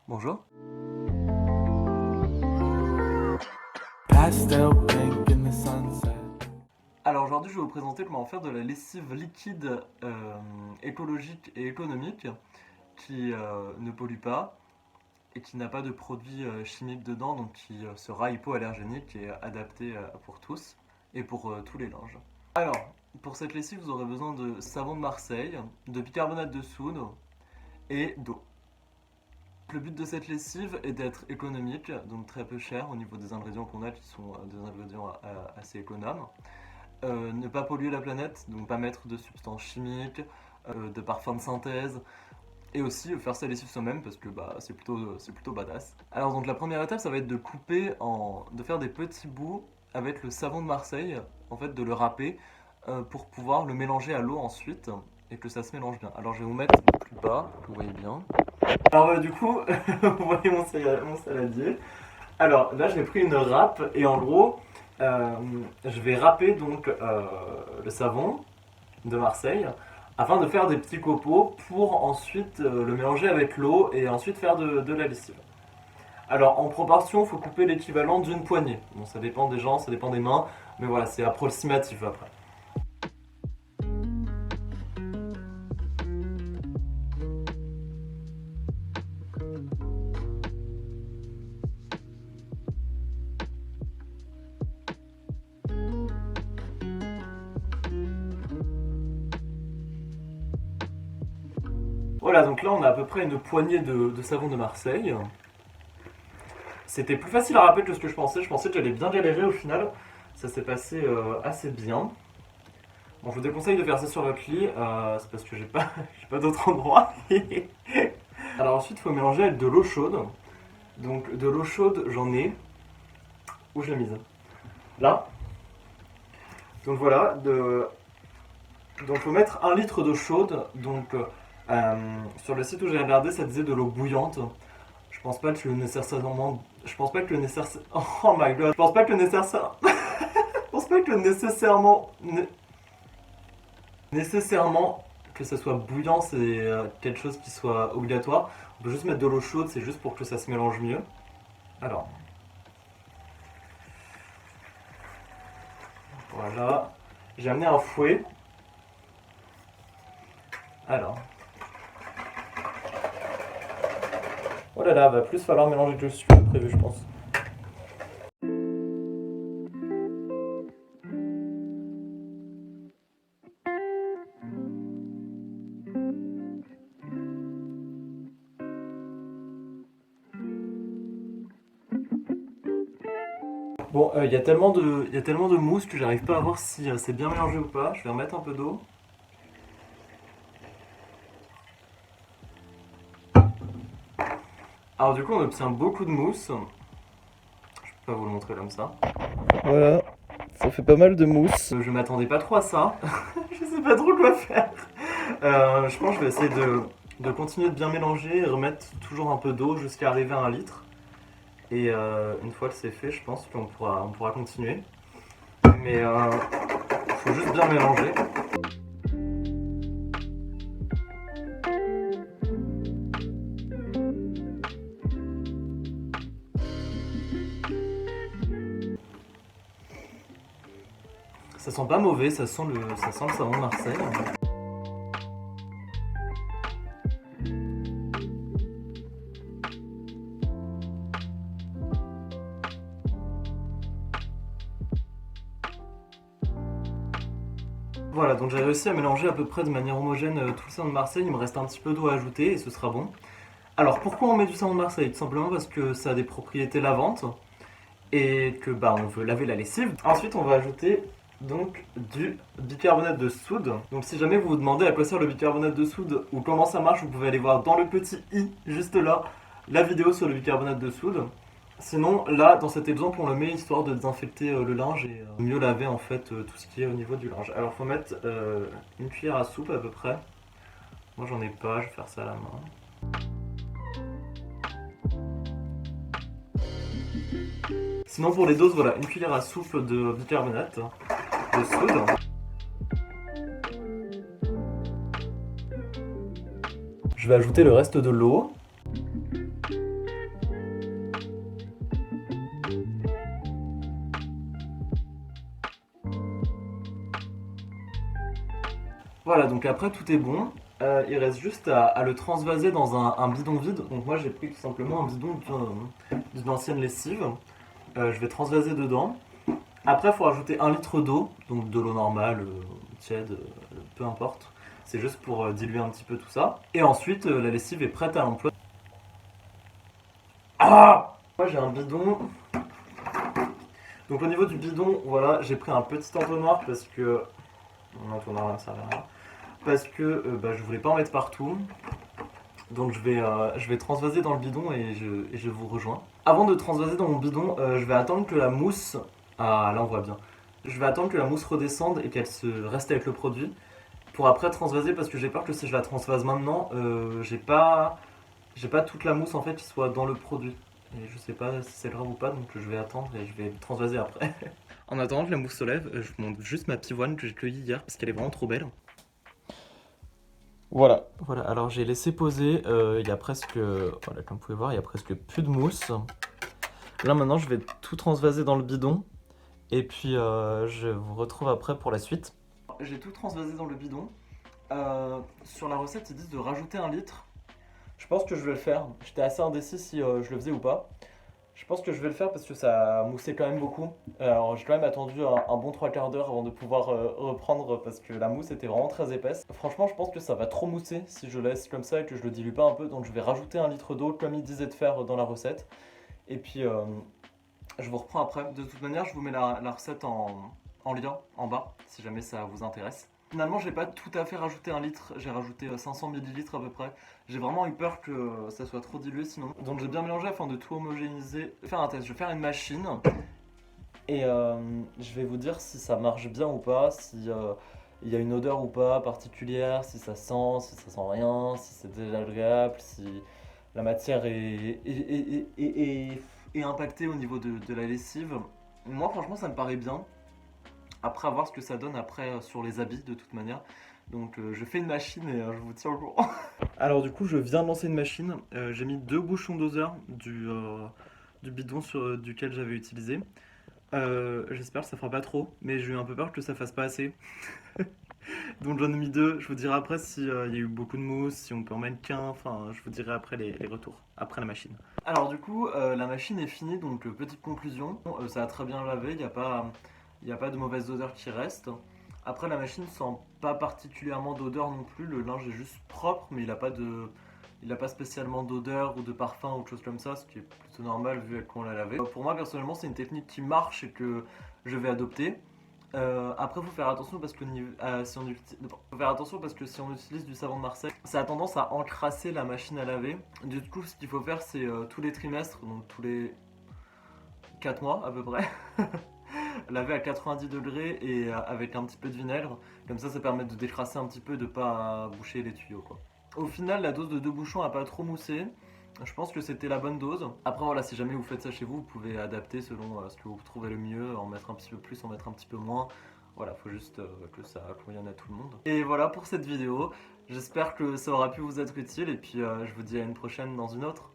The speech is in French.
Bonjour. Pastel pink in the sunset. Alors aujourd'hui je vais vous présenter comment faire de la lessive liquide écologique et économique qui ne pollue pas et qui n'a pas de produits chimiques dedans, donc qui sera hypoallergénique et adapté pour tous et pour tous les linges. Alors pour cette lessive vous aurez besoin de savon de Marseille, de bicarbonate de soude et d'eau. Le but de cette lessive est d'être économique, donc très peu cher au niveau des ingrédients qu'on a qui sont des ingrédients assez économes. Ne pas polluer la planète, donc pas mettre de substances chimiques, de parfums de synthèse, et aussi faire sa lessive soi-même parce que c'est plutôt badass. Alors donc la première étape ça va être de de faire des petits bouts avec le savon de Marseille, en fait de le râper pour pouvoir le mélanger à l'eau ensuite et que ça se mélange bien. Alors je vais vous mettre plus bas, que vous voyez bien. Alors du coup, vous voyez mon saladier. Alors là j'ai pris une râpe et en gros je vais râper donc le savon de Marseille afin de faire des petits copeaux pour ensuite le mélanger avec l'eau et ensuite faire de la lessive. Alors en proportion, il faut couper l'équivalent d'une poignée. Bon, ça dépend des gens, ça dépend des mains, mais voilà, c'est approximatif après. Voilà, donc là on a à peu près une poignée de savon de Marseille. C'était plus facile à râper que ce que je pensais que j'allais bien galérer au final. Ça s'est passé assez bien. Bon, je vous déconseille de faire ça sur votre lit, c'est parce que j'ai pas, j'ai pas d'autre endroit. Alors ensuite, il faut mélanger avec de l'eau chaude. Donc de l'eau chaude, j'en ai. Où je l'ai mise? Là. Donc voilà, donc il faut mettre 1 litre d'eau chaude. Donc sur le site où j'ai regardé, ça disait de l'eau bouillante. Je pense pas que le nécessairement. Je pense pas que le nécessaire. Oh my god. Je pense pas que le nécessaire. Je pense pas que le nécessairement que ça soit bouillant, c'est quelque chose qui soit obligatoire. On peut juste mettre de l'eau chaude, c'est juste pour que ça se mélange mieux. Alors. Voilà. J'ai amené un fouet. Alors. Oh là là, va plus falloir mélanger que je prévu, je pense. Bon, il y a tellement de mousse que j'arrive pas à voir si c'est bien mélangé ou pas. Je vais remettre un peu d'eau. Alors du coup, on obtient beaucoup de mousse. Je peux pas vous le montrer comme ça. Voilà, ça fait pas mal de mousse. Je m'attendais pas trop à ça. Je sais pas trop quoi faire. Je pense que je vais essayer de continuer de bien mélanger et remettre toujours un peu d'eau jusqu'à arriver à 1 litre. Et une fois que c'est fait, je pense qu'on pourra continuer. Mais faut juste bien mélanger. Ça sent pas mauvais, ça sent le savon de Marseille. Voilà, donc j'ai réussi à mélanger à peu près de manière homogène tout le savon de Marseille. Il me reste un petit peu d'eau à ajouter et ce sera bon. Alors pourquoi on met du savon de Marseille? Tout simplement parce que ça a des propriétés lavantes et que on veut laver la lessive. Ensuite on va ajouter donc du bicarbonate de soude. Donc si jamais vous vous demandez à quoi sert le bicarbonate de soude ou comment ça marche, vous pouvez aller voir dans le petit i juste là la vidéo sur le bicarbonate de soude. Sinon là dans cet exemple on le met histoire de désinfecter le linge et mieux laver en fait tout ce qui est au niveau du linge. Alors faut mettre une cuillère à soupe à peu près. Moi j'en ai pas, je vais faire ça à la main. Sinon pour les doses, voilà, une cuillère à soupe de bicarbonate de soude. Je vais ajouter le reste de l'eau. Voilà, donc après tout est bon. Il reste juste à le transvaser dans un bidon vide. Donc moi j'ai pris tout simplement un bidon d'une ancienne lessive. Je vais transvaser dedans. Après il faut rajouter 1 litre d'eau, donc de l'eau normale, tiède, peu importe. C'est juste pour diluer un petit peu tout ça. Et ensuite la lessive est prête à l'emploi. Ah! Moi j'ai un bidon. Donc au niveau du bidon, voilà, j'ai pris un petit entonnoir parce que... Un entonnoir, ça sert à rien. Parce que je voulais pas en mettre partout. Donc je vais transvaser dans le bidon et je vous rejoins. Avant de transvaser dans mon bidon, je vais attendre que la mousse... Ah là on voit bien. Je vais attendre que la mousse redescende et qu'elle se reste avec le produit. Pour après transvaser parce que j'ai peur que si je la transvase maintenant, j'ai pas toute la mousse en fait qui soit dans le produit. Et je sais pas si c'est grave ou pas, donc je vais attendre et je vais transvaser après. En attendant que la mousse se lève, je vous montre juste ma pivoine que j'ai cueillie hier parce qu'elle est vraiment trop belle. Voilà, alors j'ai laissé poser, il y a presque, voilà, comme vous pouvez voir, il y a presque plus de mousse. Là maintenant je vais tout transvaser dans le bidon et puis je vous retrouve après pour la suite. J'ai tout transvasé dans le bidon. Sur la recette ils disent de rajouter 1 litre. Je pense que je vais le faire, j'étais assez indécis si je le faisais ou pas. Je pense que je vais le faire parce que ça moussait quand même beaucoup. Alors j'ai quand même attendu un bon 3/4 d'heure avant de pouvoir reprendre parce que la mousse était vraiment très épaisse. Franchement je pense que ça va trop mousser si je laisse comme ça et que je le dilue pas un peu. Donc je vais rajouter 1 litre d'eau comme il disait de faire dans la recette. Et puis je vous reprends après. De toute manière je vous mets la recette en lien en bas si jamais ça vous intéresse. Finalement j'ai pas tout à fait rajouté 1 litre, j'ai rajouté 500 ml à peu près. J'ai vraiment eu peur que ça soit trop dilué sinon. Donc j'ai bien mélangé afin de tout homogénéiser. Je vais faire un test, je vais faire une machine. Et je vais vous dire si ça marche bien ou pas, si il y a une odeur ou pas particulière, si ça sent rien, si c'est désagréable, si la matière est impactée au niveau de la lessive. Moi franchement ça me paraît bien. Après, à voir ce que ça donne après sur les habits de toute manière. Donc je fais une machine et je vous tiens au courant. Alors du coup je viens de lancer une machine. J'ai mis 2 bouchons doseurs du bidon duquel j'avais utilisé. J'espère que ça fera pas trop, mais j'ai eu un peu peur que ça fasse pas assez. Donc j'en ai mis 2. Je vous dirai après s'il y a eu beaucoup de mousse, si on peut en mettre qu'un. Enfin, je vous dirai après les retours, après la machine. Alors du coup, la machine est finie, donc petite conclusion. Ça a très bien lavé, il n'y a pas de mauvaise odeur qui reste. Après la machine sent pas particulièrement d'odeur non plus, le linge est juste propre mais il n'a pas spécialement d'odeur ou de parfum ou de choses comme ça, ce qui est plutôt normal vu qu'on l'a lavé. Pour moi personnellement c'est une technique qui marche et que je vais adopter. Après faut faire attention parce que si on utilise du savon de Marseille, ça a tendance à encrasser la machine à laver. Du coup ce qu'il faut faire c'est tous les trimestres, donc tous les 4 mois à peu près. Laver à 90 degrés et avec un petit peu de vinaigre, comme ça permet de décrasser un petit peu et de pas boucher les tuyaux quoi. Au final la dose de 2 bouchons a pas trop moussé, je pense que c'était la bonne dose. Après voilà, si jamais vous faites ça chez vous, vous pouvez adapter selon ce que vous trouvez le mieux, en mettre un petit peu plus, en mettre un petit peu moins. Voilà, faut juste que ça convienne à tout le monde. Et voilà pour cette vidéo, j'espère que ça aura pu vous être utile et puis je vous dis à une prochaine dans une autre.